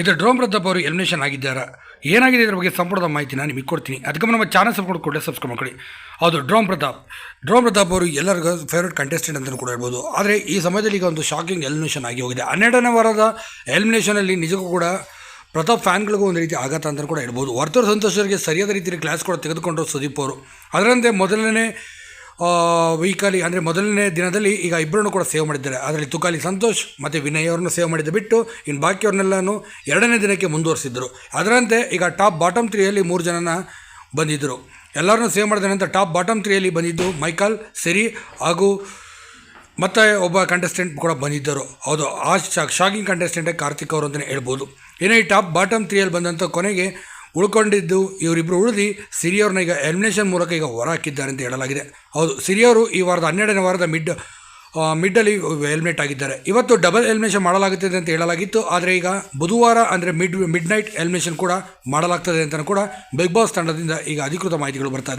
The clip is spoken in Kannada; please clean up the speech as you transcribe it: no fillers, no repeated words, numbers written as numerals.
ಇದು ಡ್ರೋನ್ ಪ್ರತಾಪ್ ಅವರು ಎಲಿಮಿನೇಷನ್ ಆಗಿದ್ದಾರೆ. ಏನಾಗಿದೆ ಇದರ ಬಗ್ಗೆ ಸಂಪೂರ್ಣ ಮಾಹಿತಿನ ನಿಮಗೆ ಕೊಡ್ತೀನಿ. ಅದಕ್ಕೆ ನಮ್ಮ ಚಾನಲ್ ಸಬ್ಸ್ಕ್ರೈಬ್ ಕೊಡಲೇ ಸಬ್ಸ್ಕ್ರೈಬ್ ಮಾಡ್ಕೊಳ್ಳಿ. ಹೌದು, ಡ್ರೋನ್ ಪ್ರತಾಪ್ ಅವರು ಎಲ್ಲರಿಗೂ ಫೇವ್ರೇಟ್ ಕಂಟೆಸ್ಟೆಂಟ್ ಅಂತಲೂ ಕೂಡ ಹೇಳ್ಬೋದು. ಆದರೆ ಈ ಸಮಯದಲ್ಲಿ ಈಗ ಒಂದು ಶಾಕಿಂಗ್ ಎಲಿಮಿನೇಷನ್ ಆಗಿ ಹೋಗಿದೆ. 12ನೇ ವಾರದ ಎಲಿಮಿನೇಷನಲ್ಲಿ ನಿಜಕ್ಕೂ ಕೂಡ ಪ್ರತಾಪ್ ಫ್ಯಾನ್ಗಳಿಗೂ ಒಂದು ರೀತಿ ಆಘಾತ ಅಂತ ಕೂಡ ಹೇಳ್ಬೋದು. ವರ್ತೂರು ಸಂತೋಷರಿಗೆ ಸರಿಯಾದ ರೀತಿಯಲ್ಲಿ ಕ್ಲಾಸ್ ಕೂಡ ತೆಗೆದುಕೊಂಡರು ಸುದೀಪ್ ಅವರು. ಅದರಂತೆ ಮೊದಲನೇ ವೀಕಲ್ಲಿ ಅಂದರೆ ಮೊದಲನೇ ದಿನದಲ್ಲಿ ಈಗ ಇಬ್ಬರನ್ನು ಕೂಡ ಸೇವ್ ಮಾಡಿದ್ದಾರೆ. ಅದರಲ್ಲಿ ತುಕಾಲಿ ಸಂತೋಷ್ ಮತ್ತು ವಿನಯ್ ಅವ್ರನ್ನ ಸೇವ್ ಮಾಡಿದ್ದು ಬಿಟ್ಟು ಇನ್ನು ಬಾಕಿಯವ್ರನ್ನೆಲ್ಲನೂ 2ನೇ ದಿನಕ್ಕೆ ಮುಂದುವರಿಸಿದ್ರು. ಅದರಂತೆ ಈಗ ಬಾಟಮ್ 3ಯಲ್ಲಿ 3 ಜನನ ಬಂದಿದ್ದರು. ಎಲ್ಲರನ್ನೂ ಸೇವ್ ಮಾಡಿದ ನಂತರ ಬಾಟಮ್ 3ಯಲ್ಲಿ ಬಂದಿದ್ದು ಮೈಕಲ್, ಸಿರಿ ಹಾಗೂ ಮತ್ತು ಒಬ್ಬ ಕಂಟೆಸ್ಟೆಂಟ್ ಕೂಡ ಬಂದಿದ್ದರು. ಹೌದು, ಆ ಶಾಕಿಂಗ್ ಕಂಟೆಸ್ಟೆಂಟೇ ಕಾರ್ತಿಕ್ ಅವರು ಅಂತಲೇ ಹೇಳ್ಬೋದು. ಏನೇ ಈ ಬಾಟಮ್ 3ಯಲ್ಲಿ ಬಂದಂಥ ಕೊನೆಗೆ ಉಳ್ಕೊಂಡಿದ್ದು ಇವರಿಬ್ಬರು ಉಳಿದು ಸಿರಿಯವ್ರನ್ನ ಈಗ ಎಲಿಮಿನೇಷನ್ ಮೂಲಕ ಈಗ ಹೊರ ಹಾಕಿದ್ದಾರೆ ಅಂತ ಹೇಳಲಾಗಿದೆ. ಹೌದು, ಸಿರಿಯವರು ಈ ವಾರದ 12ನೇ ವಾರದ ಮಿಡ್ಡಲ್ಲಿ ಎಲಿಮಿನೇಟ್ ಆಗಿದ್ದಾರೆ. ಇವತ್ತು ಡಬಲ್ ಎಲಿಮಿನೇಷನ್ ಮಾಡಲಾಗುತ್ತದೆ ಅಂತ ಹೇಳಲಾಗಿತ್ತು. ಆದರೆ ಈಗ ಬುಧವಾರ ಅಂದರೆ ಮಿಡ್ ನೈಟ್ ಎಲಿಮಿನೇಷನ್ ಕೂಡ ಮಾಡಲಾಗ್ತದೆ ಅಂತ ಕೂಡ ಬಿಗ್ ಬಾಸ್ ತಂಡದಿಂದ ಈಗ ಅಧಿಕೃತ ಮಾಹಿತಿಗಳು ಬರ್ತಾ ಇದೆ.